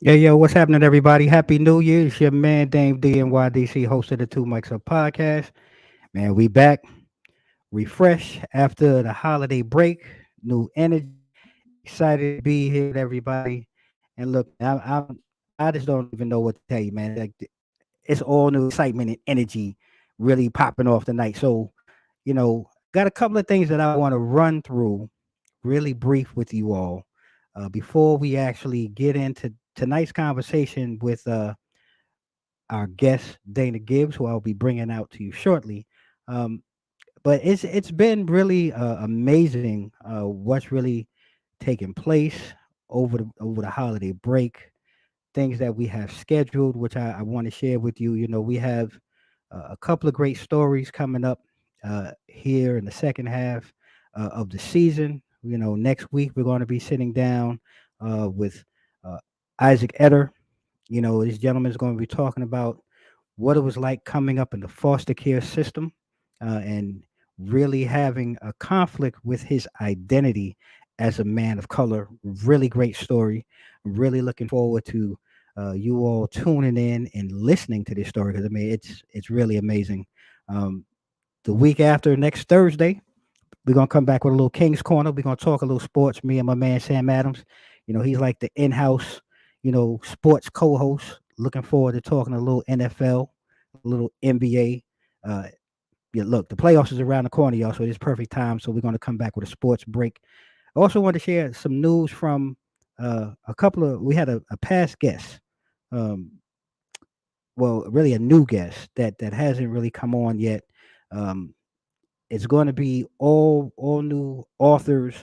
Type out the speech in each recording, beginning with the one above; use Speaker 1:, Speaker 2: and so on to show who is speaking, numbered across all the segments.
Speaker 1: Yo, what's happening, everybody? Happy New Year. It's your man, Dame DNYDC, host of the Two Mics Up podcast. Man, we back, refresh after the holiday break, new energy, excited to be here with everybody. And look, I just don't even know what to tell you, man. Like, it's all new excitement and energy really popping off tonight. So, got a couple of things that I want to run through really brief with you all before we actually get into tonight's conversation with our guest Dana Gibbs, who I'll be bringing out to you shortly. Um, but it's been really amazing what's really taking place over the holiday break. Things that we have scheduled, which I want to share with you. We have a couple of great stories coming up here in the second half of the season. Next week we're going to be sitting down with uh, Isaac Etter. This gentleman is going to be talking about what it was like coming up in the foster care system and really having a conflict with his identity as a man of color. Really great story. I'm really looking forward to you all tuning in and listening to this story because I mean it's really amazing. Um, the week after next Thursday, we're gonna come back with a little King's Corner. We're gonna talk a little sports. Me and my man Sam Adams. He's like the in-house, sports co-host. Looking forward to talking a little NFL, a little NBA. Uh, yeah, look, the playoffs is around the corner, y'all. So it's perfect time. So we're gonna come back with a sports break. I also want to share some news from a couple of. We had a past guest. Um, well, really a new guest that hasn't really come on yet. Um, it's going to be all new authors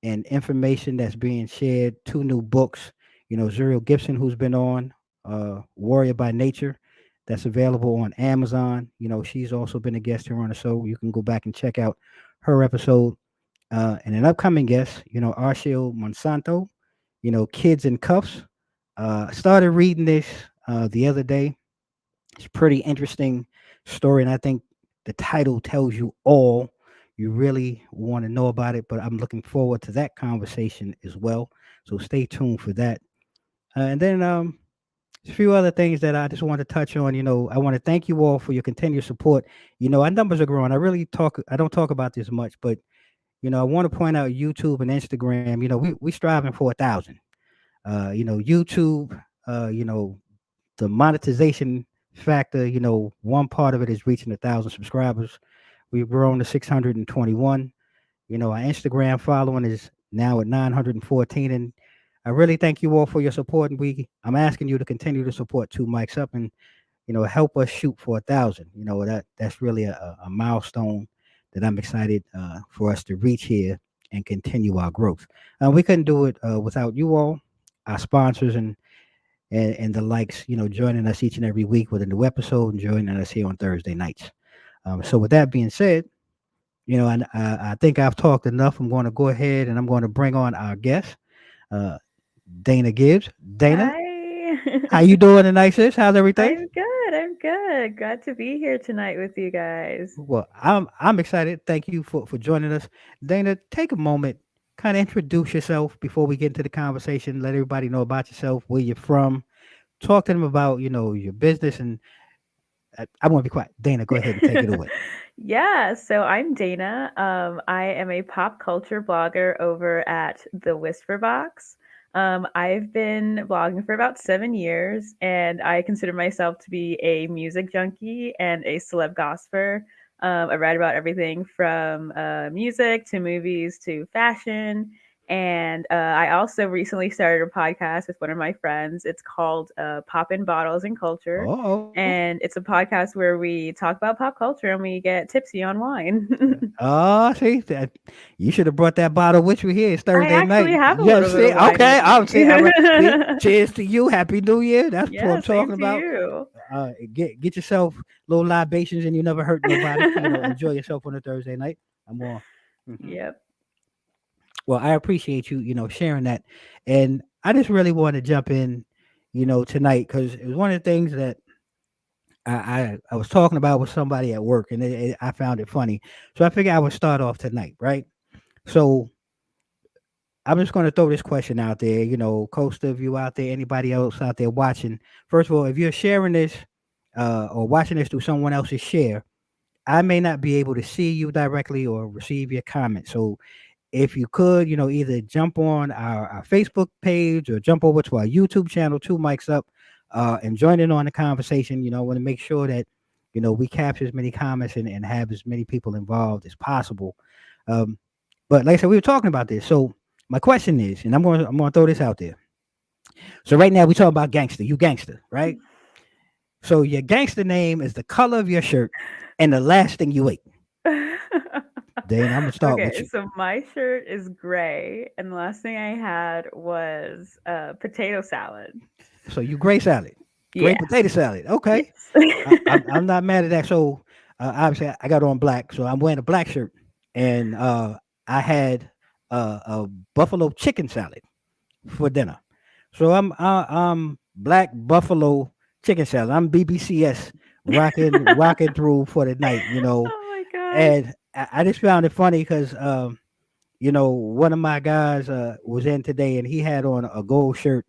Speaker 1: and information that's being shared. Two new books. Zuriel Gibson, who's been on Warrior by Nature, that's available on Amazon. She's also been a guest here on the show. You can go back and check out her episode. And an upcoming guest, Arshil Monsanto, Kids in Cuffs. Started reading this the other day. It's a pretty interesting story, and I think the title tells you all you really want to know about it. But I'm looking forward to that conversation as well. So stay tuned for that. And then a few other things that I just want to touch on. I want to thank you all for your continued support. Our numbers are growing. I don't talk about this much, but I want to point out YouTube and Instagram. We striving for 1,000. YouTube. The monetization factor. One part of it is reaching 1,000 subscribers. We've grown to 621. Our Instagram following is now at 914, and I really thank you all for your support. And I'm asking you to continue to support Two Mics Up and help us shoot for 1,000. That's really a milestone that I'm excited for us to reach here and continue our growth. We couldn't do it without you all, our sponsors, and the likes, joining us each and every week with a new episode and joining us here on Thursday nights. So with that being said, and I think I've talked enough. I'm going to go ahead and I'm going to bring on our guest, uh, Dana Gibbs. Dana,
Speaker 2: Hi.
Speaker 1: how you doing tonight, sis? How's everything?
Speaker 2: I'm good. I'm good. Glad to be here tonight with you guys.
Speaker 1: Well, I'm excited. Thank you for joining us. Dana, take a moment, kind of introduce yourself before we get into the conversation. Let everybody know about yourself, where you're from. Talk to them about your business, and I want to be quiet. Dana, go ahead and take it away.
Speaker 2: Yeah, so I'm Dana. I am a pop culture blogger over at the Whisper Box. I've been blogging for about 7 years, and I consider myself to be a music junkie and a celeb gossiper. I write about everything from music to movies to fashion. And I also recently started a podcast with one of my friends. It's called Poppin' Bottles and Culture,
Speaker 1: Oh,
Speaker 2: and it's a podcast where we talk about pop culture and we get tipsy on wine.
Speaker 1: oh, see that you should have brought that bottle with you here. It's
Speaker 2: I
Speaker 1: Thursday
Speaker 2: actually
Speaker 1: night.
Speaker 2: have a
Speaker 1: Yeah,
Speaker 2: little bit
Speaker 1: see,
Speaker 2: of wine with
Speaker 1: okay, I'm
Speaker 2: me.
Speaker 1: see, all right. See, cheers to you. Happy New Year. That's what
Speaker 2: Yeah,
Speaker 1: I'm
Speaker 2: same
Speaker 1: talking
Speaker 2: to
Speaker 1: about.
Speaker 2: you.
Speaker 1: Get yourself little libations, and you never hurt nobody. Enjoy yourself on a Thursday night. I'm on. Hmm.
Speaker 2: Yep.
Speaker 1: Well, I appreciate you, sharing that, and I just really want to jump in, tonight because it was one of the things that I was talking about with somebody at work, and I found it funny. So I figured I would start off tonight, right? So I'm just going to throw this question out there. Costa, if you out there, anybody else out there watching. First of all, if you're sharing this or watching this through someone else's share, I may not be able to see you directly or receive your comment. So if you could, either jump on our Facebook page or jump over to our YouTube channel, Two Mics Up, and join in on the conversation. I want to make sure that, we capture as many comments and have as many people involved as possible. Um, but like I said, we were talking about this. So my question is, and I'm gonna throw this out there. So right now we talking about gangster. You gangster, right? So your gangster name is the color of your shirt and the last thing you ate. Then I'm gonna start with
Speaker 2: Okay,
Speaker 1: you.
Speaker 2: so my shirt is gray, and the last thing I had was potato salad.
Speaker 1: So you gray salad,
Speaker 2: Yeah.
Speaker 1: gray potato salad. Okay,
Speaker 2: Yes.
Speaker 1: I'm not mad at that. So obviously I got on black, so I'm wearing a black shirt, and I had a buffalo chicken salad for dinner. So I'm black buffalo chicken salad. I'm BBCS rocking through for the night.
Speaker 2: Oh my gosh.
Speaker 1: And I just found it funny because one of my guys was in today, and he had on a gold shirt,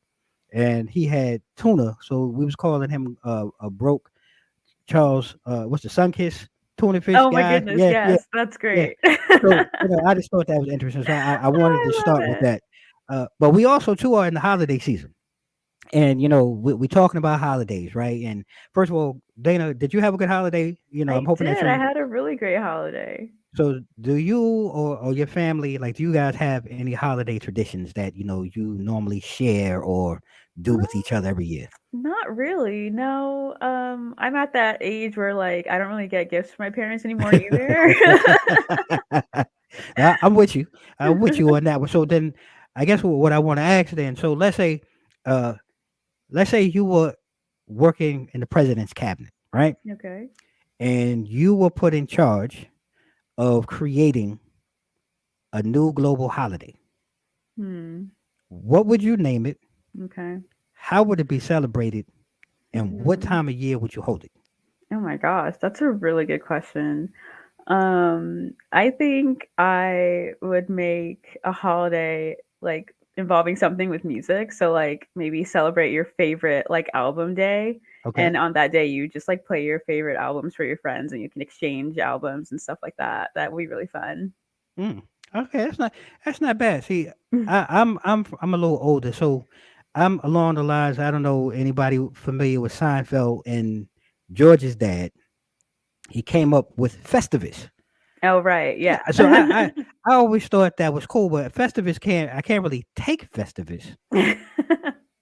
Speaker 1: and he had tuna. So we was calling him a broke Charles. What's the Sunkiss tuna fish
Speaker 2: Oh my
Speaker 1: guy?
Speaker 2: goodness,
Speaker 1: Yeah, yeah,
Speaker 2: yes, that's
Speaker 1: yeah.
Speaker 2: great.
Speaker 1: So I just thought that was interesting. So I wanted to
Speaker 2: I love
Speaker 1: start with
Speaker 2: it.
Speaker 1: that. But we also too are in the holiday season, and we talking about holidays, right? And first of all, Dana, did you have a good holiday? I'm
Speaker 2: I
Speaker 1: hoping that
Speaker 2: did. I
Speaker 1: you.
Speaker 2: had a really great holiday.
Speaker 1: So do you or your family, like, do you guys have any holiday traditions that you normally share or do with each other every year?
Speaker 2: Not really. No. I'm at that age where like I don't really get gifts from my parents anymore either.
Speaker 1: I'm with you. I'm with you on that one. So then, I guess what I want to ask then. So uh, let's say you were working in the president's cabinet, right?
Speaker 2: Okay.
Speaker 1: And you were put in charge of creating a new global holiday.
Speaker 2: Hmm.
Speaker 1: What would you name it?
Speaker 2: Okay.
Speaker 1: How would it be celebrated? And what
Speaker 2: Hmm.
Speaker 1: time of year would you hold it?
Speaker 2: Oh my gosh, that's a really good question. I think I would make a holiday like involving something with music. So like maybe celebrate your favorite like album day.
Speaker 1: Okay.
Speaker 2: And on that day you just like play your favorite albums for your friends and you can exchange albums and stuff like that. That would be really fun.
Speaker 1: Mm. Okay, that's not bad. See, I'm a little older, so I'm along the lines. I don't know anybody familiar with Seinfeld and George's dad. He came up with Festivus.
Speaker 2: Oh right,
Speaker 1: Yeah,
Speaker 2: yeah.
Speaker 1: so I always thought that was cool, but Festivus I can't really take Festivus.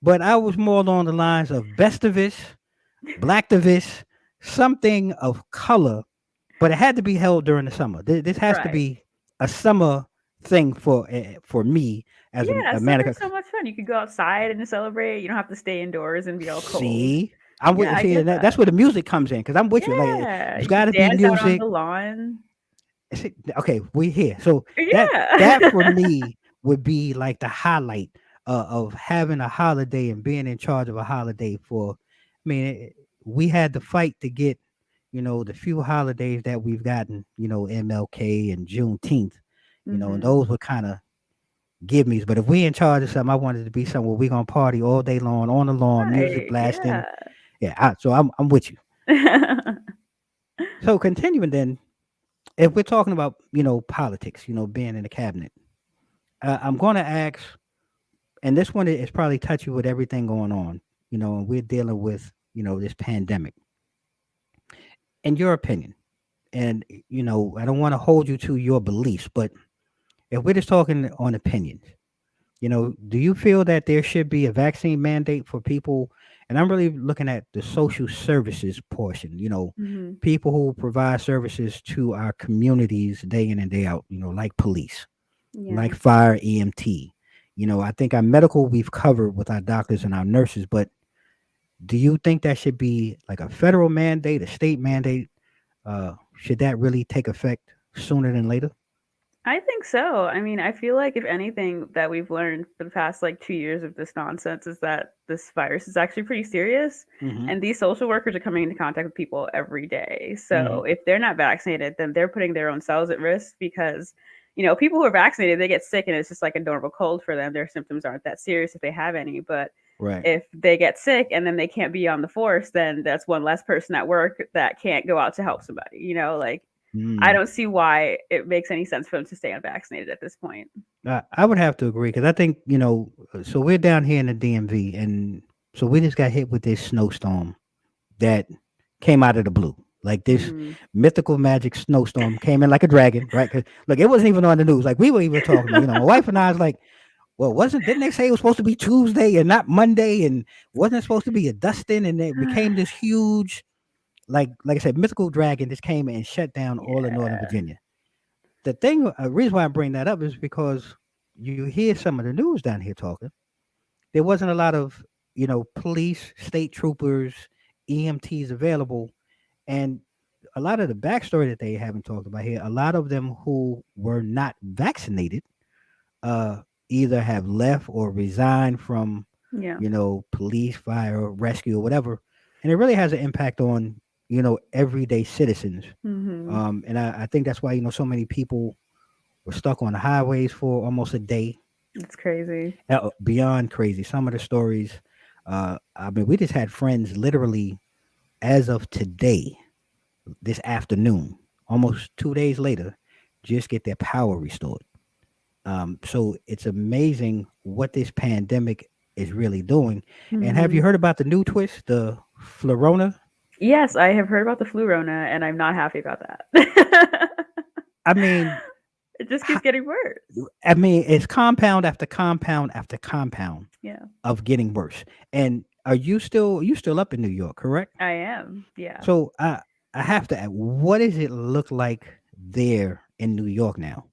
Speaker 1: But I was more along the lines of Bestivus, Blacktivus, something of color, but it had to be held during the summer. This has to
Speaker 2: Right.
Speaker 1: be a summer thing for me as
Speaker 2: Yeah,
Speaker 1: a man.
Speaker 2: summer's so much fun. You could go outside and celebrate. You don't have to stay indoors and be all cold.
Speaker 1: See, I'm
Speaker 2: Yeah,
Speaker 1: with
Speaker 2: I
Speaker 1: see,
Speaker 2: get
Speaker 1: and
Speaker 2: that.
Speaker 1: that's where the music comes in because I'm with you. Like
Speaker 2: Yeah,
Speaker 1: it's
Speaker 2: you
Speaker 1: got
Speaker 2: could
Speaker 1: to be
Speaker 2: dance out on
Speaker 1: music.
Speaker 2: the lawn.
Speaker 1: See, okay, we here. So that
Speaker 2: Yeah.
Speaker 1: for me would be like the highlight of having a holiday and being in charge of a holiday. I mean, we had to fight to get the few holidays that we've gotten. MLK and Juneteenth. And
Speaker 2: Mhm.
Speaker 1: those were kind of give me's. But if we in charge of something, I wanted to be somewhere we gonna party all day long on the lawn, music
Speaker 2: Right,
Speaker 1: blasting.
Speaker 2: yeah.
Speaker 1: Yeah, so I'm with you. So continuing then, if we're talking about politics, being in the cabinet, I'm going to ask, and this one is probably touchy with everything going on. And we're dealing with this pandemic. In your opinion, and I don't want to hold you to your beliefs, but if we're just talking on opinions, do you feel that there should be a vaccine mandate for people? And I'm really looking at the social services portion,
Speaker 2: Mhm.
Speaker 1: people who provide services to our communities day in and day out, like police, like
Speaker 2: Yeah.
Speaker 1: fire, EMT. I think our medical we've covered with our doctors and our nurses, but do you think that should be like a federal mandate, a state mandate? Should that really take effect sooner than later?
Speaker 2: I think so. I mean, I feel like if anything that we've learned for the past like 2 years of this nonsense is that this virus is actually pretty serious.
Speaker 1: Hmm.
Speaker 2: And these social workers are coming into contact with people every day.
Speaker 1: Hmm.
Speaker 2: So if they're not vaccinated, then they're putting their own selves at risk because, people who are vaccinated, they get sick and it's just like a normal cold for them. Their symptoms aren't that serious if they have any. But
Speaker 1: Right.
Speaker 2: if they get sick and then they can't be on the force, then that's one less person at work that can't go out to help somebody. Like I
Speaker 1: Mm.
Speaker 2: don't see why it makes any sense for them to stay unvaccinated at this point.
Speaker 1: I would have to agree because I think so we're down here in the DMV, and so we just got hit with this snowstorm that came out of the blue. Like this
Speaker 2: Mhm.
Speaker 1: mythical magic snowstorm came in like a dragon, right? 'Cause, look, it wasn't even on the news. Like we were even talking about, my wife and I was like, well, didn't they say it was supposed to be Tuesday and not Monday, and wasn't it supposed to be a dusting, and it became this huge, like I said, mythical dragon just came and shut down all of Northern
Speaker 2: Yeah.
Speaker 1: Virginia. The thing, reason why I bring that up is because you hear some of the news down here talking. There wasn't a lot of police, state troopers, EMTs available, and a lot of the backstory that they haven't talked about here. A lot of them who were not vaccinated, uh, either have left or resigned from
Speaker 2: Yeah.
Speaker 1: police, fire, rescue, or whatever, and it really has an impact on everyday citizens.
Speaker 2: Mhm.
Speaker 1: And I think that's why so many people were stuck on the highways for almost a day.
Speaker 2: It's crazy.
Speaker 1: Beyond crazy. Some of the stories, I mean, we just had friends literally as of today, this afternoon, almost 2 days later, just get their power restored. So it's amazing what this pandemic is really doing. And have you
Speaker 2: Mhm.
Speaker 1: heard about the new twist, the Florona?
Speaker 2: Yes, I have heard about the flu rona and I'm not happy about that.
Speaker 1: I mean,
Speaker 2: It just keeps
Speaker 1: ho-
Speaker 2: getting worse.
Speaker 1: it's compound after compound after compound
Speaker 2: Yeah.
Speaker 1: of getting worse. And are you still up in New York, correct?
Speaker 2: I am. Yeah.
Speaker 1: So I have to ask, what does it look like there in New York now?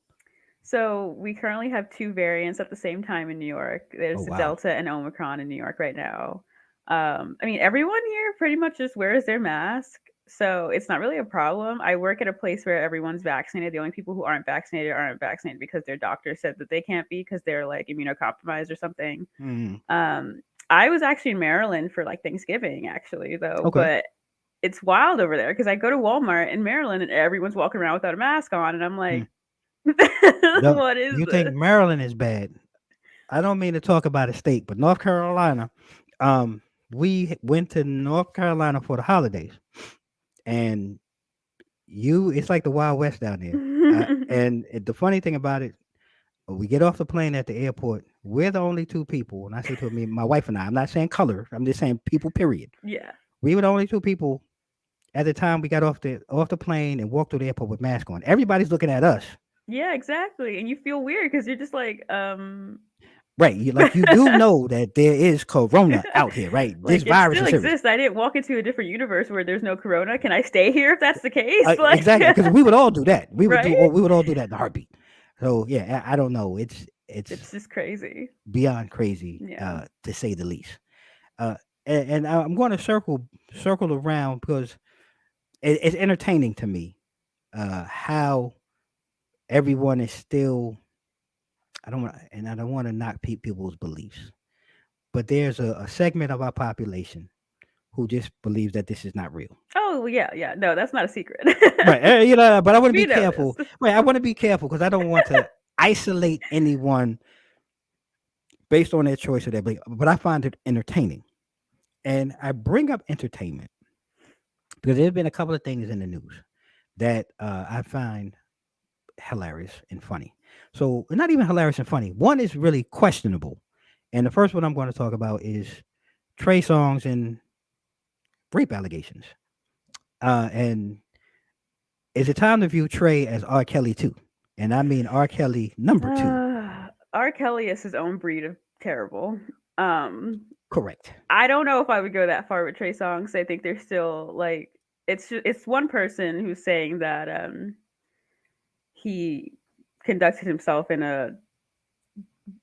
Speaker 2: So we currently have two variants at the same time in New York.
Speaker 1: Oh
Speaker 2: There's the
Speaker 1: wow.
Speaker 2: Delta and Omicron in New York right now. I mean, everyone here pretty much just wears their mask, so it's not really a problem. I work at a place where everyone's vaccinated. The only people who aren't vaccinated because their doctor said that they can't be because they're like immunocompromised or something.
Speaker 1: Mm,
Speaker 2: Um, I was actually in Maryland for like Thanksgiving, actually, though,
Speaker 1: okay.
Speaker 2: but it's wild over there because I go to Walmart in Maryland and everyone's walking around without a mask on, and I'm
Speaker 1: Hmm.
Speaker 2: like,
Speaker 1: No,
Speaker 2: what is
Speaker 1: you think
Speaker 2: this?
Speaker 1: Maryland is bad? I don't mean to talk about a state, but North Carolina. Um, we went to North Carolina for the holidays, and it's like the Wild West down there. The funny thing about it, we get off the plane at the airport. We're the only two people, and I say to me, my wife and I. I'm not saying color. I'm just saying people. Period.
Speaker 2: Yeah.
Speaker 1: We were the only two people at the time we got off the plane and walked through the airport with masks on. Everybody's looking at us.
Speaker 2: Yeah, exactly. And you feel weird because you're just like,
Speaker 1: Right. You do know that there is corona out here, right? This
Speaker 2: like it
Speaker 1: virus
Speaker 2: still
Speaker 1: is serious.
Speaker 2: exists. I didn't walk into a different universe where there's no corona. Can I stay here if that's the case? Like,
Speaker 1: Exactly, because we would all do that.
Speaker 2: right?
Speaker 1: We would all do that in a heartbeat. So yeah, I don't know. It's
Speaker 2: It's just crazy.
Speaker 1: beyond crazy,
Speaker 2: Yeah.
Speaker 1: to say the least. Uh, and I'm going to circle around because it's entertaining to me, how everyone is still. I don't want to knock people's beliefs, but there's a segment of our population who just believes that this is not real.
Speaker 2: Oh, well, yeah, yeah. No, that's not a secret.
Speaker 1: Right. But I want to be
Speaker 2: We know
Speaker 1: careful.
Speaker 2: this.
Speaker 1: Right. I want to be careful because I don't want to isolate anyone based on their choice or their belief. But I find it entertaining. And I bring up entertainment because there's been a couple of things in the news that I find hilarious and funny. So not even hilarious and funny. One is really questionable, and the first one I'm going to talk about is Trey Songz and rape allegations. And is it time to view Trey as R. Kelly too? And I mean R. Kelly number two.
Speaker 2: R. Kelly is his own breed of terrible. Um,
Speaker 1: Correct.
Speaker 2: I don't know if I would go that far with Trey Songz. I think they're still like it's one person who's saying that he conducted himself in a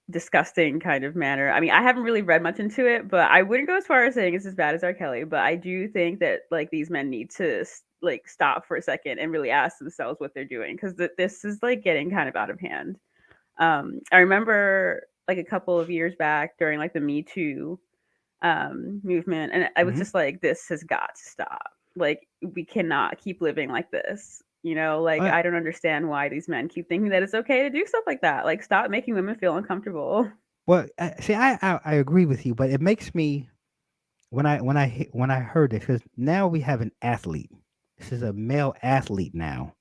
Speaker 2: disgusting kind of manner. I mean, I haven't really read much into it, but I wouldn't go as far as saying it's as bad as R. Kelly. But I do think that like these men need to like stop for a second and really ask themselves what they're doing because this is like getting kind of out of hand. I remember like a couple of years back during like the Me Too movement, and I was
Speaker 1: Hmm.
Speaker 2: just like, this has got to stop. Like, we cannot keep living like this. You know, like
Speaker 1: Uh,
Speaker 2: I don't understand why these men keep thinking that it's okay to do stuff like that. Like, stop making women feel uncomfortable.
Speaker 1: well, see, I agree with you, but it makes me when I heard this because now we have an athlete. This is a male athlete now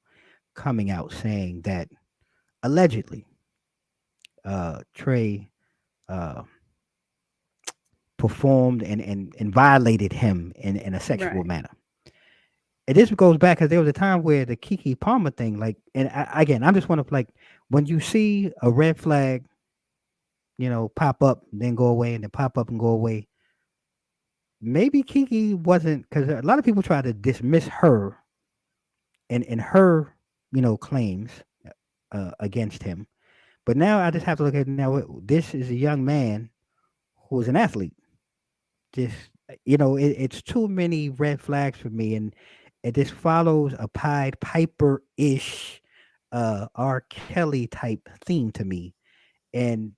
Speaker 1: coming out saying that allegedly Trey uh, performed and violated him in a sexual
Speaker 2: Right.
Speaker 1: manner. And this goes back because there was a time where the Kiki Palmer thing, like, and again, I'm just want to like when you see a red flag, pop up, then go away, and then pop up and go away. Maybe Kiki wasn't because a lot of people try to dismiss her and her, claims against him. But now I just have to look at it now. This is a young man who is an athlete. Just it's too many red flags for me, and it just follows a Pied Piper ish, R. Kelly type theme to me. And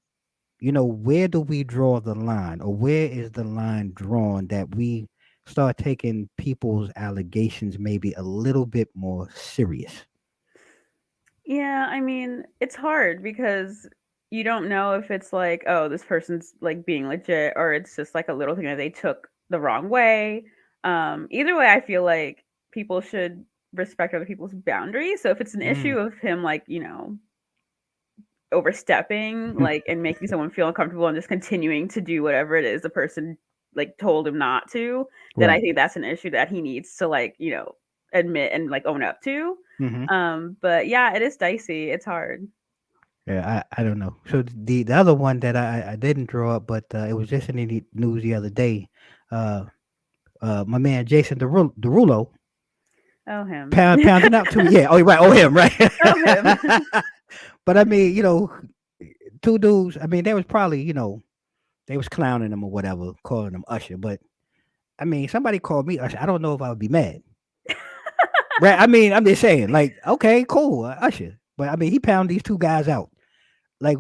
Speaker 1: where do we draw the line, or where is the line drawn that we start taking people's allegations maybe a little bit more serious?
Speaker 2: Yeah, I mean, it's hard because you don't know if it's like, oh, this person's like being legit or it's just like a little thing that they took the wrong way. Either way, I feel like people should respect other people's boundaries. So if it's an
Speaker 1: Mm.
Speaker 2: issue of him like, overstepping, like and making someone feel uncomfortable and just continuing to do whatever it is the person like told him not to, then I
Speaker 1: Right.
Speaker 2: think that's an issue that he needs to like, admit and like own up to.
Speaker 1: Hmm.
Speaker 2: But yeah, it is dicey. It's hard.
Speaker 1: Yeah, I don't know. So the other one that I didn't draw up, but it was just in the news the other day. Uh, my man Jason Derulo
Speaker 2: Oh, him.
Speaker 1: pounding out two. Yeah. Oh, right. Oh, him. Right.
Speaker 2: Oh, him.
Speaker 1: But I mean, two dudes. I mean, they was probably they was clowning him or whatever, calling him Usher. But I mean, somebody called me Usher. I don't know if I would be mad. Right. I mean, I'm just saying, like, okay, cool, Usher. But I mean, he pounded these two guys out. Like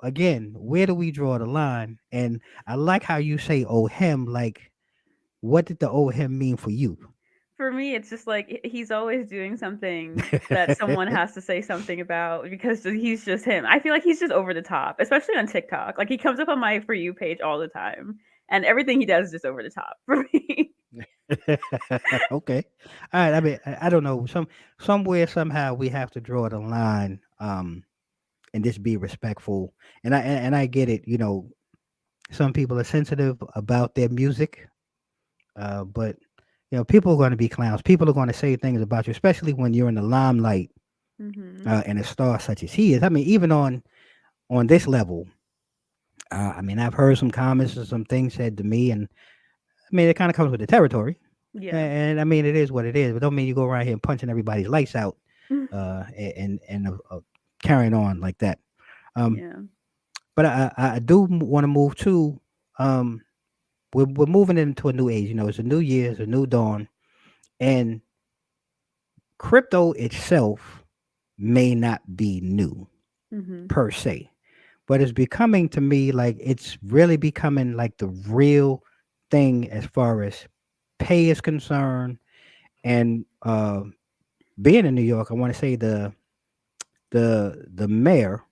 Speaker 1: again, where do we draw the line? And I like how you say "oh him." Like, what did the "oh him" mean for you?
Speaker 2: For me, it's just like he's always doing something that someone has to say something about because he's just him. I feel like he's just over the top, especially on TikTok. Like he comes up on my For You page all the time, and everything he does is just over the top for me.
Speaker 1: Okay, all right. I mean, I don't know. Somewhere somehow we have to draw the line, and just be respectful. And I get it. Some people are sensitive about their music, but people are going to be clowns. People are going to say things about you, especially when you're in the limelight
Speaker 2: Hmm.
Speaker 1: and a star such as he is. I mean, even on this level, I mean, I've heard some comments and some things said to me, and I mean, it kind of comes with the territory.
Speaker 2: Yeah.
Speaker 1: And I mean, it is what it is. But don't mean you go around here punching everybody's lights out, and carrying on like that. Um,
Speaker 2: Yeah.
Speaker 1: but I do want to move to um, we're moving into a new age. It's a new year, it's a new dawn, and crypto itself may not be new
Speaker 2: Hmm.
Speaker 1: per se, but it's becoming to me like it's really becoming like the real thing as far as pay is concerned. And being in New York, I want to say the mayor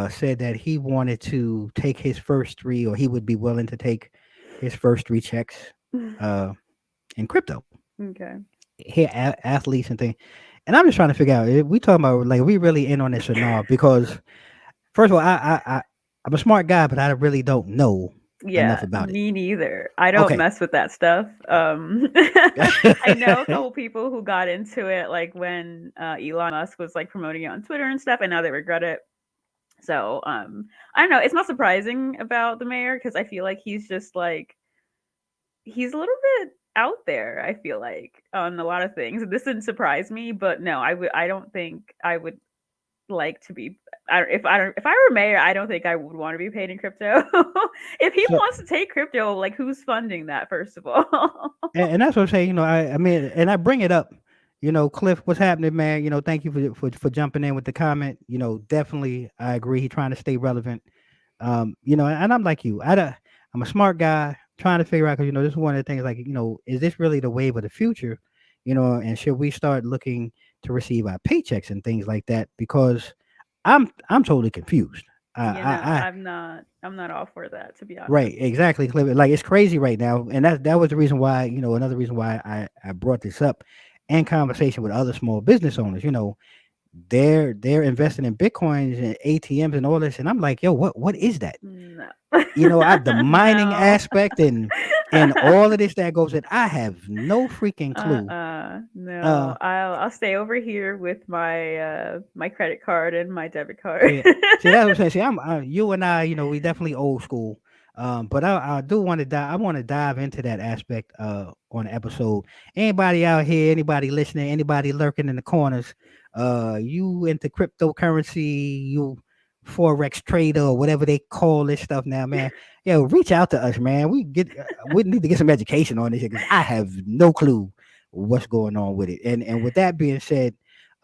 Speaker 1: said that he wanted to take his first three, or he would be willing to take his first three checks uh, in crypto.
Speaker 2: Okay.
Speaker 1: hear athletes and things, and I'm just trying to figure out we talking about like we really in on this or not because first of all, I'm a smart guy, but I really don't know enough
Speaker 2: Yeah,
Speaker 1: about it.
Speaker 2: me neither. I don't
Speaker 1: Okay.
Speaker 2: mess with that stuff. I know a couple people who got into it, like when Elon Musk was like promoting it on Twitter and stuff, and now they regret it. So I don't know. It's not surprising about the mayor because I feel like he's just like he's a little bit out there. I feel like on a lot of things. This didn't surprise me, but no, I would. I don't think I would like to be. If I were mayor, I don't think I would want to be paid in crypto. If he
Speaker 1: So
Speaker 2: wants to take crypto, like who's funding that? First of all.
Speaker 1: and that's what I'm saying. I mean, and I bring it up. Cliff, what's happening, man? Thank you for jumping in with the comment. Definitely, I agree. He's trying to stay relevant. And I'm like you. I'm a smart guy trying to figure out because this is one of the things. Like, is this really the wave of the future? And should we start looking to receive our paychecks and things like that? Because I'm totally confused. I
Speaker 2: I'm not all for that, to be honest.
Speaker 1: Right, exactly, Cliff. Like it's crazy right now, and that was the reason why another reason why I brought this up in conversation with other small business owners. They're investing in bitcoins and ATMs and all this, and I'm like, yo, what is that?
Speaker 2: No.
Speaker 1: The mining
Speaker 2: No.
Speaker 1: aspect and all of this that goes in. I have no freaking clue.
Speaker 2: No.
Speaker 1: Uh,
Speaker 2: I'll stay over here with my credit card and my debit card.
Speaker 1: Yeah. See, that's what I'm saying. See, you and I, we definitely old school. But I do want to dive. I want to dive into that aspect on the episode. Anybody out here, anybody listening, anybody lurking in the corners, you into cryptocurrency, you forex trader or whatever they call this stuff now, man. Yo, reach out to us, man. We need to get some education on this because I have no clue what's going on with it. And with that being said.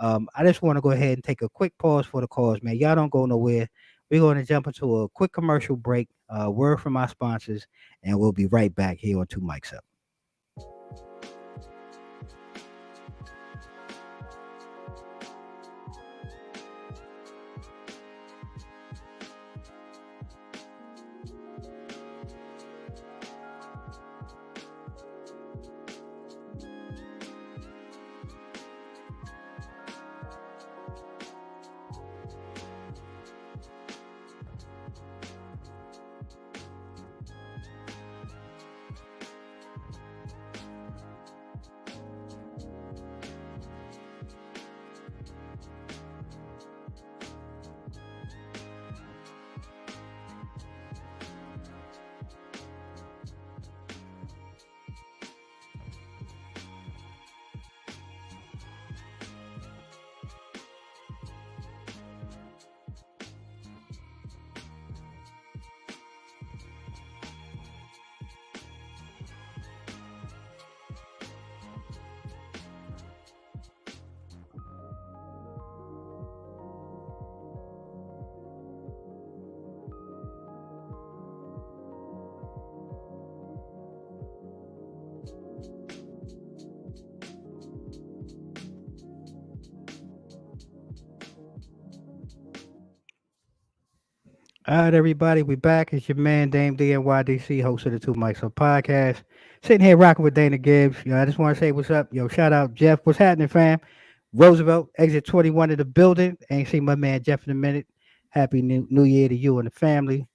Speaker 1: I just want to go ahead and take a quick pause for the cause, man. Y'all don't go nowhere. We're going to jump into a quick commercial break, word from our sponsors, and we'll be right back here on Two Mics Up. All right, everybody, we back. It's your man, Dame D and YDC, host of the Two Mics Up podcast. Sitting here rocking with Dana Gibbs. I just want to say what's up. Yo, shout out Jeff. What's happening, fam? Roosevelt, exit 21 of the building. Ain't seen my man Jeff in a minute. Happy New Year to you and the family.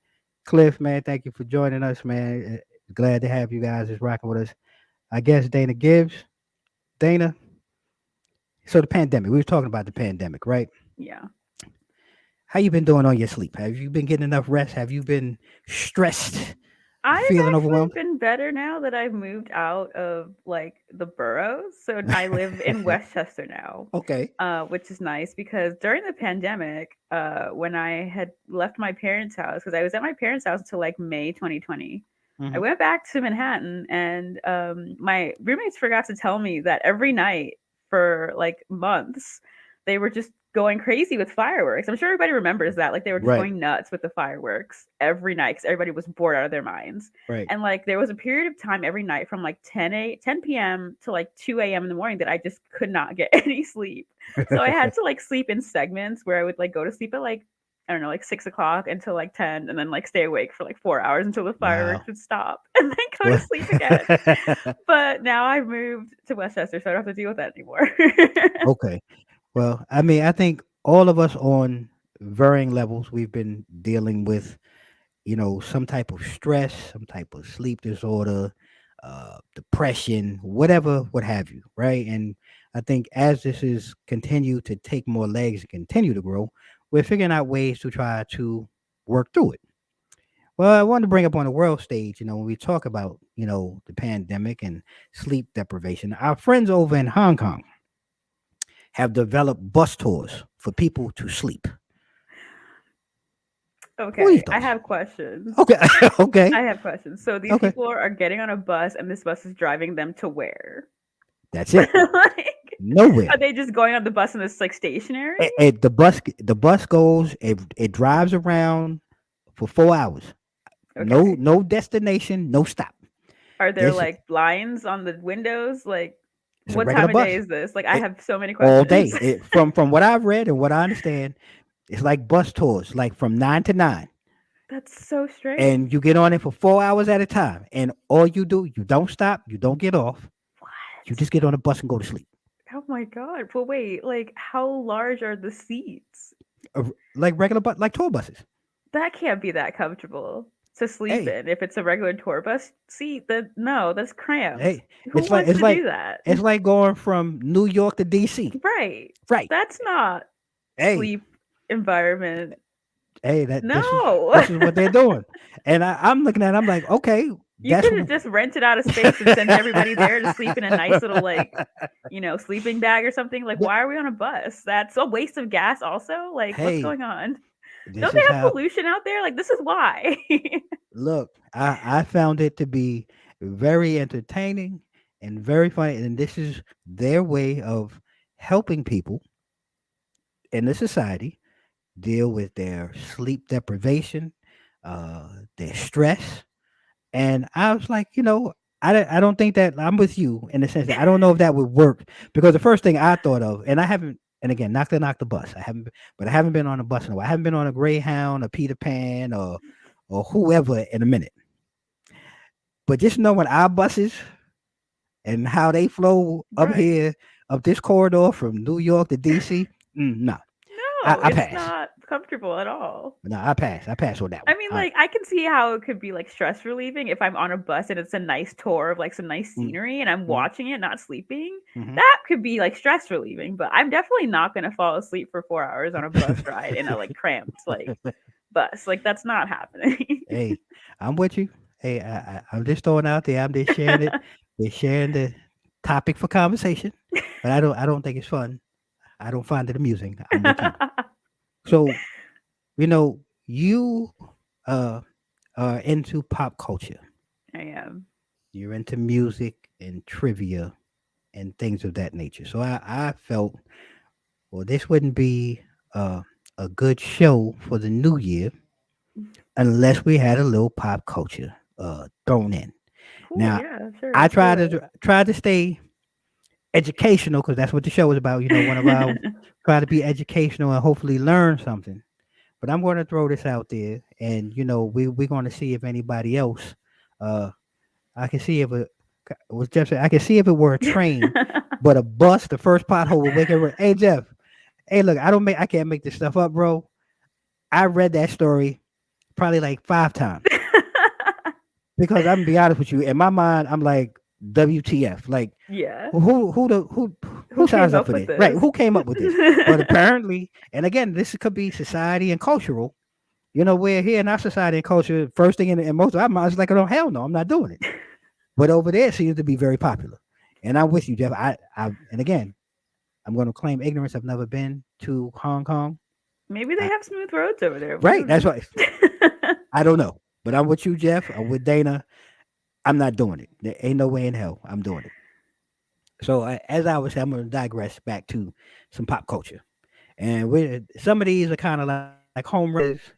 Speaker 1: Cliff, man, thank you for joining us, man. Glad to have you guys just rocking with us. I guess Dana Gibbs. Dana, so the pandemic. We were talking about the pandemic, right?
Speaker 2: Yeah.
Speaker 1: How you been doing on your sleep? Have you been getting enough rest? Have you been stressed?
Speaker 2: I've
Speaker 1: Feeling
Speaker 2: actually
Speaker 1: overwhelmed?
Speaker 2: been better now that I've moved out of like the boroughs. So I live in Westchester now,
Speaker 1: Okay.
Speaker 2: which is nice because during the pandemic, when I had left my parents' house, because I was at my parents' house until like May 2020, I
Speaker 1: Hmm.
Speaker 2: went back to Manhattan and my roommates forgot to tell me that every night for like months, they were just going crazy with fireworks. I'm sure everybody remembers that. Like they were just
Speaker 1: Right.
Speaker 2: going nuts with the fireworks every night because everybody was bored out of their minds.
Speaker 1: Right.
Speaker 2: And like there was a period of time every night from like 10 p.m. to like 2 a.m. in the morning that I just could not get any sleep. So I had to like sleep in segments where I would like go to sleep at like I don't know, like 6 o'clock until like 10, and then like stay awake for like 4 hours until the
Speaker 1: Wow.
Speaker 2: fireworks would stop, and then go to
Speaker 1: Well,
Speaker 2: sleep again. But now I've moved to Westchester, so I don't have to deal with that anymore.
Speaker 1: okay. Well, I mean, I think all of us on varying levels, we've been dealing with, some type of stress, some type of sleep disorder, depression, whatever, what have you, right? And I think as this is continue to take more legs and continue to grow, we're figuring out ways to try to work through it. Well, I wanted to bring up on the world stage, when we talk about, the pandemic and sleep deprivation, our friends over in Hong Kong have developed bus tours for people to sleep. What are your
Speaker 2: Okay, I
Speaker 1: thoughts?
Speaker 2: have questions.
Speaker 1: Okay, okay,
Speaker 2: I have questions. So these
Speaker 1: okay.
Speaker 2: people are getting on a bus, and this bus is driving them to where?
Speaker 1: That's it.
Speaker 2: Like,
Speaker 1: Nowhere.
Speaker 2: are they just going on the bus and it's like stationary?
Speaker 1: The bus goes. It drives around for 4 hours. No
Speaker 2: Okay.
Speaker 1: no destination. No stop.
Speaker 2: Are there
Speaker 1: This
Speaker 2: like blinds on the windows? Like,
Speaker 1: it's a
Speaker 2: what
Speaker 1: regular
Speaker 2: time of day
Speaker 1: bus.
Speaker 2: is this? Like, I
Speaker 1: It
Speaker 2: have so many
Speaker 1: all
Speaker 2: questions.
Speaker 1: day. From what I've read and what I understand, it's like bus tours, like from 9 to 9,
Speaker 2: That's so
Speaker 1: and
Speaker 2: strange.
Speaker 1: you get on it for 4 hours at a time. And all you do, you don't stop, you don't get off, you
Speaker 2: What?
Speaker 1: just get on the bus and go to sleep.
Speaker 2: Oh my god. Well, wait, like, how large are the seats?
Speaker 1: Like regular bus, like tour buses.
Speaker 2: That can't be that comfortable to sleep
Speaker 1: Hey,
Speaker 2: in. If it's a regular tour bus seat, then no, that's cramped.
Speaker 1: hey,
Speaker 2: Who
Speaker 1: it's like
Speaker 2: wants
Speaker 1: it's
Speaker 2: to do
Speaker 1: like
Speaker 2: that?
Speaker 1: it's like going from New York to DC.
Speaker 2: Right.
Speaker 1: Right.
Speaker 2: That's not
Speaker 1: Hey,
Speaker 2: sleep environment.
Speaker 1: hey, that this is
Speaker 2: No.
Speaker 1: this is what they're doing. And I'm looking at it, I'm like, okay,
Speaker 2: You
Speaker 1: that's
Speaker 2: could have just rented out a space and sent everybody there to sleep in a nice little like, sleeping bag or something. Like,
Speaker 1: But
Speaker 2: why are we on a bus? That's a waste of gas also. Like, what's
Speaker 1: hey,
Speaker 2: going on?
Speaker 1: this
Speaker 2: Don't they
Speaker 1: is
Speaker 2: have
Speaker 1: how
Speaker 2: pollution out there? Like, this is why.
Speaker 1: look, I found it to be very entertaining and very funny. And this is their way of helping people in the society deal with their sleep deprivation, their stress. And I was like, I don't think that I'm with you in the sense that I don't know if that would work because the first thing I thought of, and I haven't, and again, not to knock the bus, but I haven't been on a bus in a while. I haven't been on a Greyhound, a Peter Pan, or whoever in a minute. But just knowing our buses and how they flow up
Speaker 2: Right.
Speaker 1: here, up this corridor from New York to DC, no,
Speaker 2: No,
Speaker 1: I
Speaker 2: it's
Speaker 1: pass.
Speaker 2: not comfortable at all.
Speaker 1: No, I pass. I pass on that
Speaker 2: I
Speaker 1: one.
Speaker 2: mean,
Speaker 1: All right.
Speaker 2: like, I can see how it could be like stress relieving if I'm on a bus and it's a nice tour of like some nice
Speaker 1: Mm,
Speaker 2: scenery and I'm
Speaker 1: mm,
Speaker 2: watching it, not sleeping.
Speaker 1: mhm.
Speaker 2: That could be like stress relieving, but I'm definitely not going to fall asleep for 4 hours on a bus ride in a like cramped like bus. Like, that's not happening.
Speaker 1: Hey, I'm with you. Hey, I'm just throwing out there. I'm just sharing it. Just sharing the topic for conversation. But I don't think it's fun. I don't find it amusing. I'm with you. So, you uh are into pop culture.
Speaker 2: I am.
Speaker 1: You're into music and trivia and things of that nature. So I felt, well, this wouldn't be uh, a good show for the new year unless we had a little pop culture thrown in.
Speaker 2: Cool.
Speaker 1: Now,
Speaker 2: Yeah, sure.
Speaker 1: I
Speaker 2: Let's do
Speaker 1: try to stay educational because that's what the show is about. One of our
Speaker 2: it.
Speaker 1: try to be educational and hopefully learn something. But I'm going to throw this out there, and we're going to see if anybody else. Uh, I can see if it was Jeff said. I can see if it were a train, but a bus, the first pothole will wake everyone. Hey Jeff, hey look, I can't make this stuff up, bro. I read that story probably like 5 times because I'm gonna be honest with you. In my mind, I'm like WTF? Like
Speaker 2: Yeah.
Speaker 1: who
Speaker 2: Who
Speaker 1: signs
Speaker 2: came
Speaker 1: up
Speaker 2: up
Speaker 1: for
Speaker 2: with
Speaker 1: this? Right?
Speaker 2: this?
Speaker 1: Who came up with this? But apparently, and again, this could be society and cultural. We're here in our society and culture. First thing in most of our minds is like, oh hell no, I'm not doing it. But over there, it seems to be very popular. And I'm with you, Jeff. And again, I'm going to claim ignorance. I've never been to Hong Kong.
Speaker 2: Maybe they
Speaker 1: I,
Speaker 2: have smooth roads over there. We
Speaker 1: right?
Speaker 2: don't
Speaker 1: That's
Speaker 2: know.
Speaker 1: right. I don't know, but I'm with you, Jeff. I'm with Dana. I'm not doing it. There ain't no way in hell I'm doing it. So as I was saying, I'm going to digress back to some pop culture. And some of these are kind of like home runs,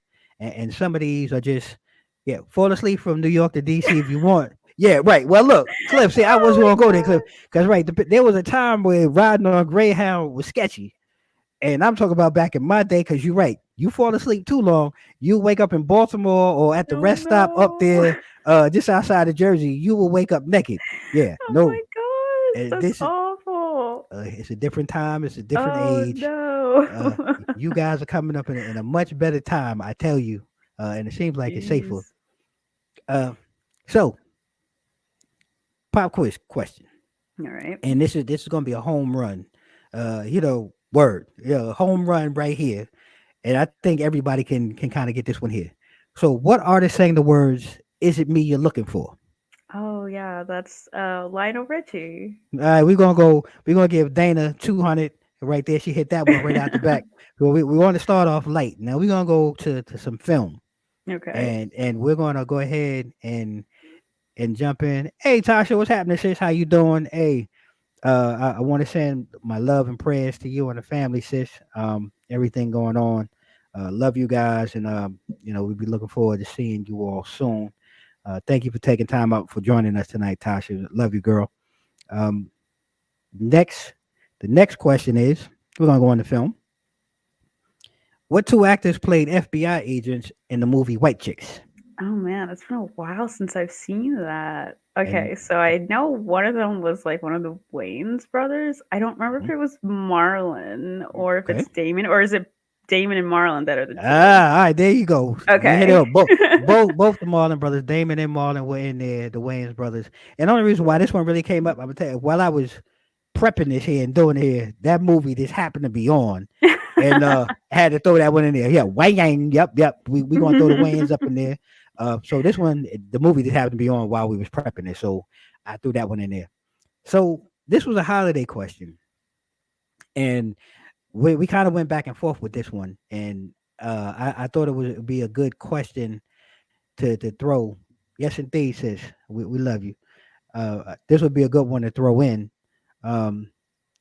Speaker 1: and some of these are just, yeah, fall asleep from New York to DC if you want. Yeah, right. Well, look, Cliff. See, I wasn't
Speaker 2: Oh
Speaker 1: gonna go there,
Speaker 2: my
Speaker 1: Cliff,
Speaker 2: god.
Speaker 1: because right, there was a time where riding on a Greyhound was sketchy, and I'm talking about back in my day. Because you're right. You fall asleep too long, you wake up in Baltimore or at the
Speaker 2: Oh
Speaker 1: rest stop up
Speaker 2: no.
Speaker 1: there, just outside of Jersey. You will wake up naked. Yeah,
Speaker 2: Oh
Speaker 1: no,
Speaker 2: my gosh, that's
Speaker 1: this is
Speaker 2: awful.
Speaker 1: it's a different time. It's a different
Speaker 2: Oh
Speaker 1: age.
Speaker 2: no.
Speaker 1: You guys are coming up in a much better time, I tell you. And it seems like it's safer.
Speaker 2: Jeez.
Speaker 1: Uh, so pop quiz question,
Speaker 2: All right.
Speaker 1: and this is gonna be a home run. Word, yeah, home run right here. And I think everybody can kind of get this one here. So, what artist sang the words "Is it me you're looking for"?
Speaker 2: Oh yeah, that's Lionel Richie.
Speaker 1: All right, we're gonna go. We're gonna give Dana 200 right there. She hit that one right out the back. So we want to start off light. Now we're gonna go to some film,
Speaker 2: Okay.
Speaker 1: and we're gonna go ahead and jump in. Hey, Tasha, what's happening, sis? How you doing? Hey, I want to send my love and prayers to you and the family, sis. Everything going on. Love you guys, and we'll be looking forward to seeing you all soon. Thank you for taking time out for joining us tonight, Tasha. Love you, girl. Um, next, the next question is we're gonna go on the film. What two actors played FBI agents in the movie White Chicks?
Speaker 2: Oh man, it's been a while since I've seen that.
Speaker 1: And
Speaker 2: Okay, so I know one of them was like one of the Wayans brothers. I don't remember if
Speaker 1: mhm,
Speaker 2: it was Marlon or if
Speaker 1: okay.
Speaker 2: it's Damon, or is it Damon and Marlon that are the two?
Speaker 1: Ah, all right, there you go. You hit it
Speaker 2: Okay.
Speaker 1: up. Both the Marlon brothers, Damon and Marlon, were in there. The Wayans brothers. And the only reason why this one really came up, I'm gonna tell you, while I was prepping this here and doing it here, that movie just happened to be on, and had to throw that one in there. Yeah, Wayne. Yep. We gonna throw the Wayans up in there. So this one, the movie just happened to be on while we was prepping it, so I threw that one in there. So this was a holiday question, and we kind of went back and forth with this one, and I thought it would be a good question to throw. Yes, indeed, sis. We love you. This would be a good one to throw in. Um,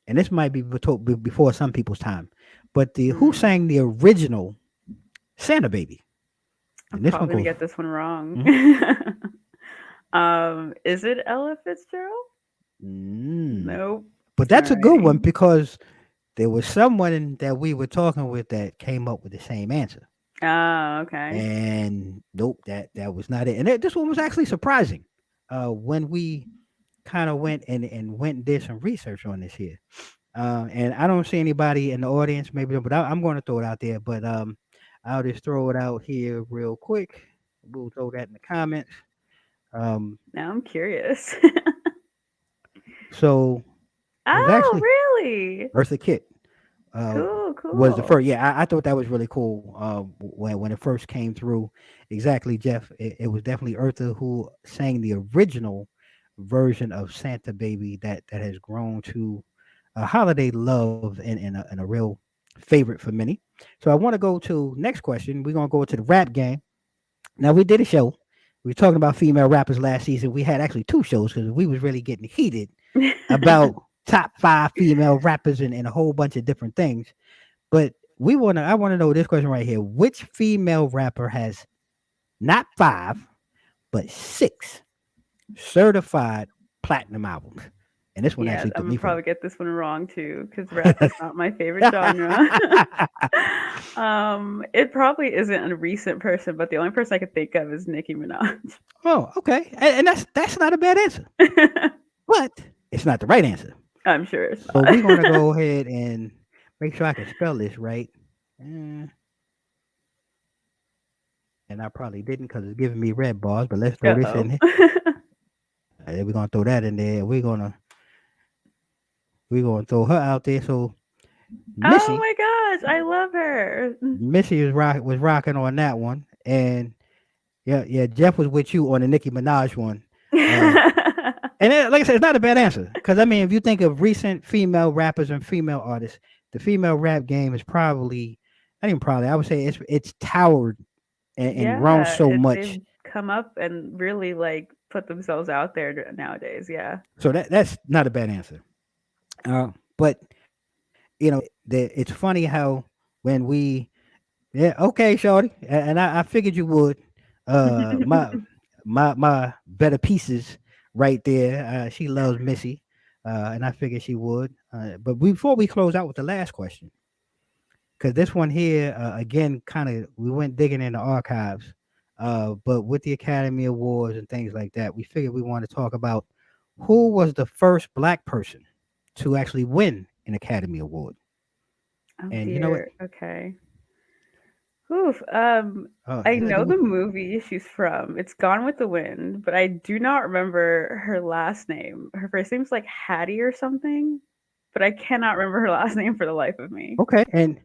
Speaker 1: and this might be before some people's time, but the who
Speaker 2: Hmm.
Speaker 1: sang the original Santa Baby?
Speaker 2: I'm
Speaker 1: And this one
Speaker 2: probably gonna
Speaker 1: goes,
Speaker 2: get this one wrong.
Speaker 1: mhm.
Speaker 2: Is it Ella Fitzgerald?
Speaker 1: mm.
Speaker 2: Nope.
Speaker 1: But
Speaker 2: All
Speaker 1: that's a good
Speaker 2: right.
Speaker 1: one because there was someone that we were talking with that came up with the same answer.
Speaker 2: Oh, okay.
Speaker 1: And nope, that was not it. And this one was actually surprising. When we kind of went and did some research on this here. And I don't see anybody in the audience, maybe, but I'm going to throw it out there. But I'll just throw it out here real quick. We'll throw that in the comments. Um,
Speaker 2: Now I'm curious.
Speaker 1: so it was
Speaker 2: Oh,
Speaker 1: actually
Speaker 2: really?
Speaker 1: Eartha Kitt. uh,
Speaker 2: Cool,
Speaker 1: was the
Speaker 2: cool.
Speaker 1: first. Yeah, I thought that was really cool. When it first came through, exactly, Jeff. It was definitely Eartha who sang the original version of Santa Baby that has grown to a holiday love and a real favorite for many. So I want to go to next question. We're gonna go to the rap game. Now we did a show. We were talking about female rappers last season. We had actually two shows because we was really getting heated about top five female rappers and a whole bunch of different things. But I want to know this question right here. Which female rapper has not five, but six certified platinum albums? And this one
Speaker 2: Yeah,
Speaker 1: actually
Speaker 2: I'm
Speaker 1: took
Speaker 2: gonna
Speaker 1: me for
Speaker 2: probably get this one wrong too, because rap is not my favorite genre. It probably isn't a recent person, but the only person I could think of is Nicki Minaj.
Speaker 1: Oh, okay. And that's not a bad answer. But it's not the right answer.
Speaker 2: I'm sure it's
Speaker 1: So we're gonna
Speaker 2: not.
Speaker 1: go ahead and make sure I can spell this right. Uh, and I probably didn't because it's giving me red bars, but let's throw this in
Speaker 2: Uh-oh.
Speaker 1: here. We're gonna throw that in there. We're gonna throw her out there. So
Speaker 2: Oh
Speaker 1: Missy,
Speaker 2: my gosh, I love her.
Speaker 1: Missy was rocking on that one, and yeah, Jeff was with you on the Nicki Minaj one. Uh, and like I said, it's not a bad answer because I mean, if you think of recent female rappers and female artists, the female rap game is probably not even probably. I would say it's towered and grown
Speaker 2: Yeah,
Speaker 1: so
Speaker 2: they've
Speaker 1: much.
Speaker 2: come up and really like put themselves out there nowadays. Yeah.
Speaker 1: So that's not a bad answer. But it's funny how when we yeah, okay, shorty, and I figured you would. My better pieces right there. She loves Missy, and I figured she would. But before we close out with the last question, because this one here, again, kind of, we went digging in the archives, but with the Academy Awards and things like that, we figured we want to talk about who was the first black person to actually win an Academy Award.
Speaker 2: Oh
Speaker 1: And you know what?
Speaker 2: dear. Okay. Oof. I
Speaker 1: Uh,
Speaker 2: know the movie she's from. It's Gone with the Wind, but I do not remember her last name. Her first name's like Hattie or something, but I cannot remember her last name for the life of me.
Speaker 1: okay, and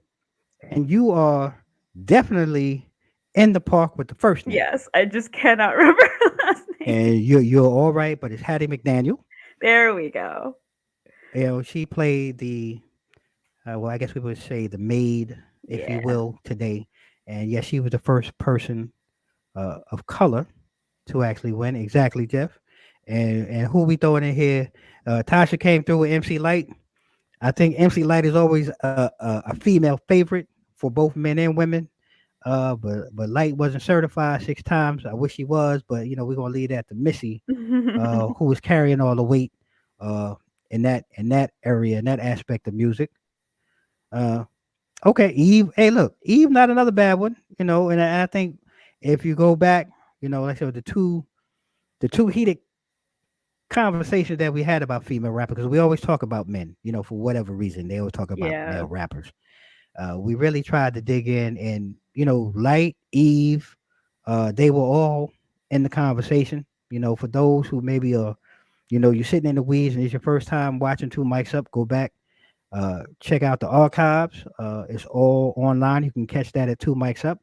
Speaker 1: you are definitely in the park with the first name,
Speaker 2: Yes, I just cannot remember her last name.
Speaker 1: and you're all right. But it's Hattie McDaniel.
Speaker 2: There we go.
Speaker 1: You know, she played the well, I guess we would say the maid, if you
Speaker 2: Yeah.
Speaker 1: will, today. And yes, she was the first person of color to actually win. Exactly, Jeff. And who we throwing in here? Tasha came through with MC Light. I think MC Light is always a female favorite for both men and women. But Light wasn't certified 6 times. I wish he was, but we're gonna leave that to Missy, who was carrying all the weight uh, in that area, in that aspect of music. Uh, okay, Eve. Hey, look, Eve, not another bad one. And I think if you go back, like I said, the two heated conversations that we had about female rappers, because we always talk about men, for whatever reason, they always talk about
Speaker 2: Yeah.
Speaker 1: male rappers. We really tried to dig in, and Light, Eve, they were all in the conversation. For those who maybe are, you're sitting in the weeds and it's your first time watching Two Mics Up, go back, check out the archives. It's all online. You can catch that at Two Mics Up.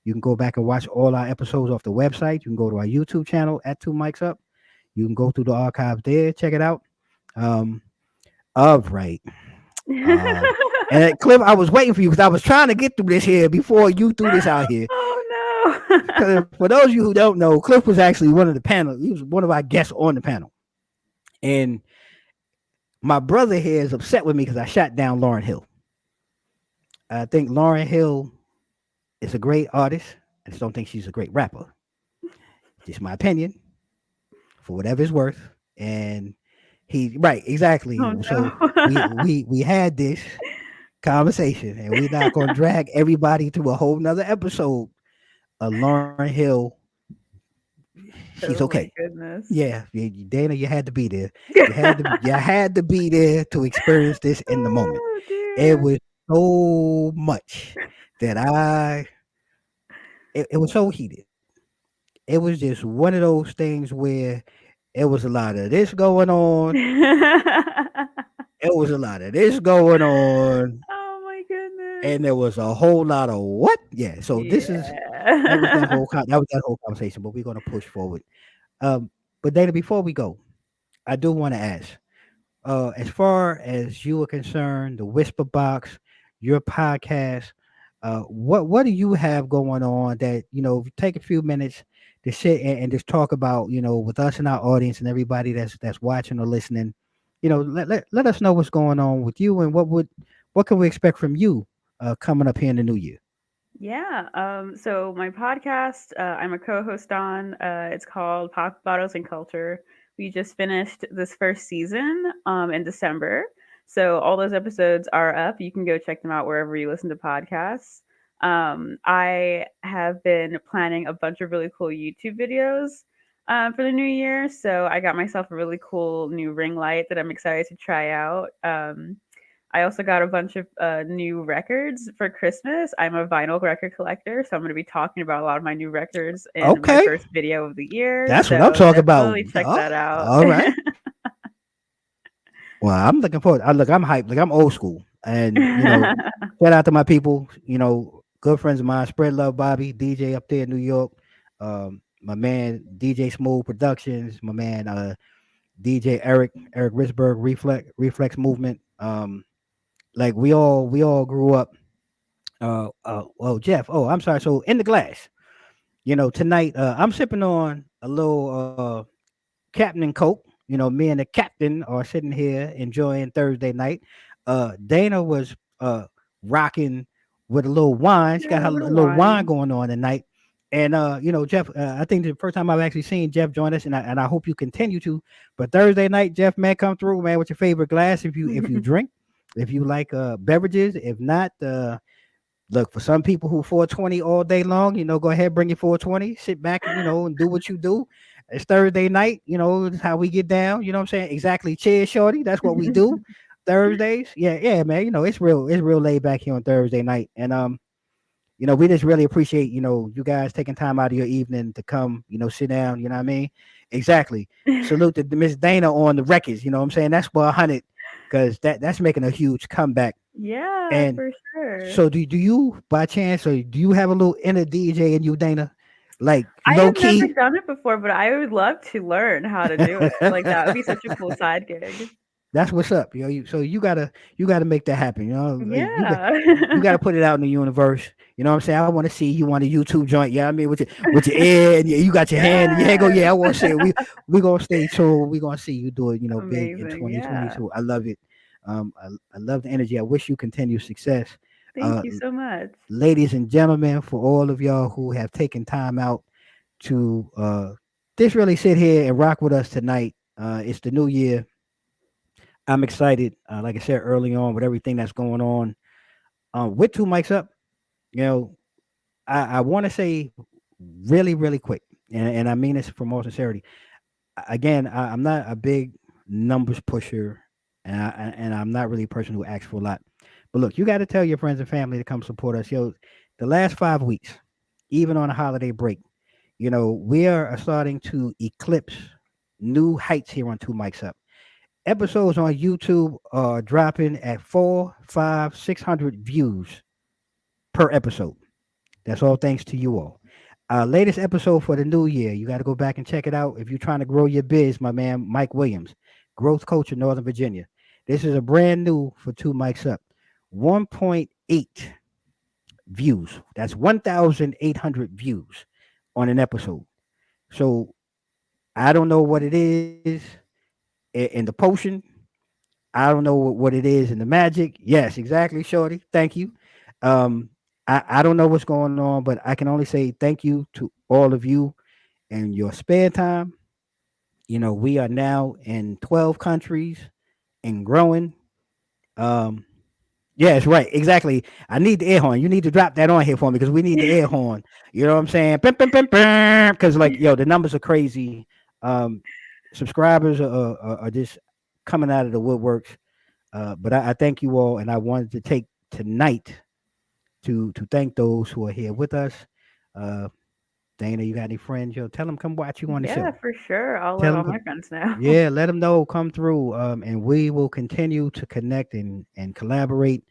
Speaker 1: You can go back and watch all our episodes off the website. You can go to our YouTube channel at Two Mics Up. You can go through the archives there, check it out. Um, all right. And Cliff, I was waiting for you because I was trying to get through this here before you threw this out here.
Speaker 2: Oh
Speaker 1: Because
Speaker 2: no.
Speaker 1: for those of you who don't know, Cliff was actually one of the panel. He was one of our guests on the panel. And my brother here is upset with me because I shot down Lauren Hill. I think Lauren Hill is a great artist. I just don't think she's a great rapper. Just my opinion, for whatever it's worth. And he right, exactly.
Speaker 2: Oh
Speaker 1: So we
Speaker 2: no.
Speaker 1: we we had this conversation, and we're not gonna drag everybody to a whole nother episode of Lauren Hill. She's
Speaker 2: Oh
Speaker 1: okay.
Speaker 2: my goodness.
Speaker 1: Yeah, Dana, you had to be there. You had to be there to experience this in the moment.
Speaker 2: Oh
Speaker 1: It
Speaker 2: dear.
Speaker 1: was so much that it was so heated. It was just one of those things where it was a lot of this going on. It was a lot of this going on,
Speaker 2: Oh my goodness.
Speaker 1: and there was a whole lot of what? Yeah. So this is that was that
Speaker 2: Yeah.
Speaker 1: whole that was that whole conversation. But we're gonna push forward. Um, but Dana, before we go, I do want to ask. As far as you are concerned, the Whisper Box, your podcast, what do you have going on that if you take a few minutes to sit and just talk about with us and our audience and everybody that's watching or listening, let us know what's going on with you and what can we expect from you coming up here in the new year.
Speaker 2: Yeah. So my podcast, I'm a co-host on. It's called Pop Bottles and Culture. We just finished this first season in December. So all those episodes are up. You can go check them out wherever you listen to podcasts. I have been planning a bunch of really cool YouTube videos for the new year. So I got myself a really cool new ring light that I'm excited to try out. I also got a bunch of new records for Christmas. I'm a vinyl record collector, so I'm going to be talking about a lot of my new records in my
Speaker 1: Okay,
Speaker 2: first video of the year.
Speaker 1: that's what I'm
Speaker 2: So
Speaker 1: talking about.
Speaker 2: definitely check
Speaker 1: Oh,
Speaker 2: that out.
Speaker 1: all right. Well, I'm looking forward. Look, I'm hyped. Like I'm old school, and shout out to my people. Good friends of mine, Spread Love Bobby, DJ up there in New York. My man DJ Smooth Productions. My man DJ Eric Risberg, Reflex Movement. Like we all grew up. Oh Jeff. Oh, I'm sorry. So in the glass. Tonight I'm sipping on a little Captain and Coke. Me and the captain are sitting here enjoying Thursday night. Dana was rocking with a little wine. She got
Speaker 2: Yeah,
Speaker 1: her
Speaker 2: a little
Speaker 1: little wine
Speaker 2: wine.
Speaker 1: going on tonight. And Jeff, I think the first time I've actually seen Jeff join us, and I hope you continue to. But Thursday night, Jeff, man, come through, man, with your favorite glass if you drink, if you like beverages. If not, Look, for some people who 420 all day long, go ahead, bring your 420, sit back, and do what you do. It's Thursday night, it's how we get down. You know what I'm saying? Exactly. Cheers, shorty. That's what we do. Thursdays. Yeah, yeah, man. It's real laid back here on Thursday night. And we just really appreciate, you guys taking time out of your evening to come, sit down, you know what I mean? Exactly. Salute to Miss Dana on the records, you know what I'm saying? That's 100 because that's making a huge comeback.
Speaker 2: Yeah,
Speaker 1: And
Speaker 2: for sure.
Speaker 1: so do you by chance, or do you have a little inner DJ in you, Dana? Like
Speaker 2: I
Speaker 1: low
Speaker 2: have never
Speaker 1: key?
Speaker 2: done it before, but I would love to learn how to do it. Like, that would be such a cool side gig.
Speaker 1: That's what's up, so you gotta make that happen. Like you
Speaker 2: Yeah.
Speaker 1: gotta put it out in the universe. You know what I'm saying? I want to see you on a YouTube joint. Yeah, I mean with your ear and you got your hand and your head go.
Speaker 2: Yes.
Speaker 1: Yeah, I want to see it. We gonna stay tuned. We gonna see you do it. Big in
Speaker 2: Amazing. Yeah.
Speaker 1: 2022. I love it. I love the energy. I wish you continued success.
Speaker 2: Thank
Speaker 1: Uh,
Speaker 2: you so much.
Speaker 1: Ladies and gentlemen, for all of y'all who have taken time out to just really sit here and rock with us tonight. It's the new year. I'm excited. Like I said early on, with everything that's going on, with two mics up, you know, I want to say really, really quick, and I mean this from all sincerity. Again, I'm not a big numbers pusher, and I'm not really a person who asks for a lot. But look, you got to tell your friends and family to come support us. The last 5 weeks, even on a holiday break, we are starting to eclipse new heights here on Two Mics Up. Episodes on YouTube are dropping at 600 views per episode. That's all thanks to you all. Latest episode for the new year. You got to go back and check it out if you're trying to grow your biz. My man Mike Williams, growth coach in Northern Virginia. This is a brand new for Two Mics Up. 1.8 views. That's 1,800 views on an episode. So I don't know what it is in the potion. I don't know what it is in the magic. Yes, exactly, Shorty. Thank you. Um, I don't know what's going on, but I can only say thank you to all of you and your spare time. We are now in 12 countries and growing. Um, yes, right, exactly. I need the air horn. You need to drop that on here for me because we need the air horn. You know what I'm saying? Because like the numbers are crazy. Um, Subscribers are just coming out of the woodworks. But I thank you all, and I wanted to take tonight to thank those who are here with us. Uh, Dana, you got any friends? Tell them come watch you on the
Speaker 2: Yeah,
Speaker 1: show.
Speaker 2: for sure. I'll
Speaker 1: Tell
Speaker 2: let all
Speaker 1: them,
Speaker 2: my friends know.
Speaker 1: yeah, let them know. Come through, and we will continue to connect and collaborate.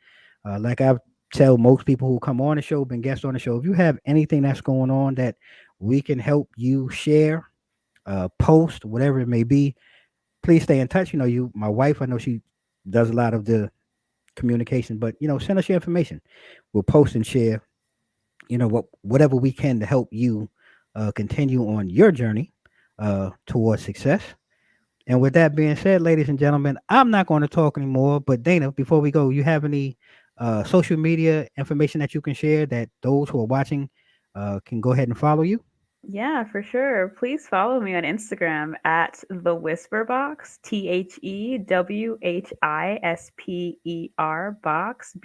Speaker 1: Like I tell most people who come on the show, been guests on the show, if you have anything that's going on that we can help you share, post, whatever it may be, please stay in touch. My wife, I know she does a lot of the communication, but send us your information. We'll post and share, whatever we can to help you continue on your journey towards success. And with that being said, ladies and gentlemen, I'm not going to talk anymore. But Dana, before we go, you have any social media information that you can share that those who are watching can go ahead and follow you?
Speaker 2: Yeah, for sure. Please follow me on Instagram at the Whisper Box, TheWhisper box.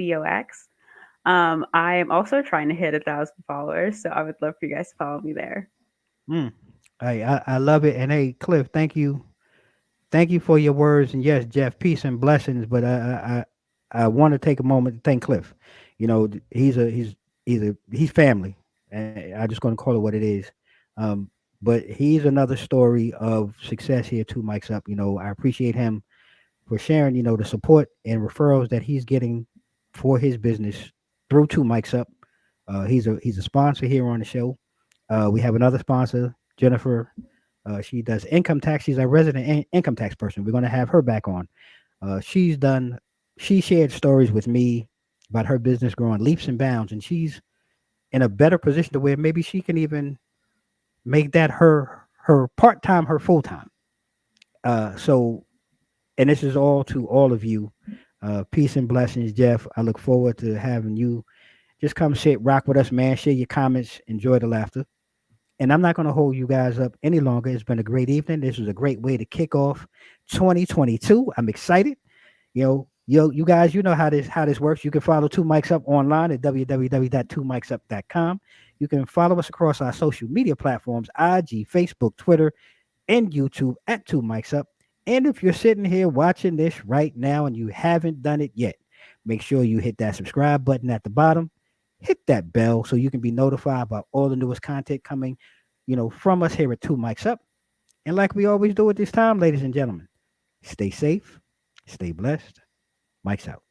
Speaker 2: I am also trying to hit 1,000 followers, so I would love for you guys to follow me there.
Speaker 1: Mm. I love it. And hey, Cliff, thank you for your words. And yes, Jeff, peace and blessings. But I want to take a moment to thank Cliff. He's family. And I'm just going to call it what it is. Um, but he's another story of success here. Two mics up. I appreciate him for sharing. The support and referrals that he's getting for his business through Two Mics Up. He's a sponsor here on the show. We have another sponsor, Jennifer. She does income tax. She's a resident income tax person. We're going to have her back on. She's done. She shared stories with me about her business growing leaps and bounds, and she's in a better position to where maybe she can even make that her part time, her full time. So, and this is all to all of you. Peace and blessings, Jeff. I look forward to having you just come sit, rock with us, man. Share your comments, enjoy the laughter. And I'm not going to hold you guys up any longer. It's been a great evening. This was a great way to kick off 2022. I'm excited. You guys, you know how this works. You can follow Two Mics Up online at www.twomicsup.com. You can follow us across our social media platforms: IG, Facebook, Twitter, and YouTube at Two Mics Up. And if you're sitting here watching this right now and you haven't done it yet, make sure you hit that subscribe button at the bottom. Hit that bell so you can be notified about all the newest content coming, from us here at Two Mics Up. And like we always do at this time, ladies and gentlemen, stay safe, stay blessed. Mics out.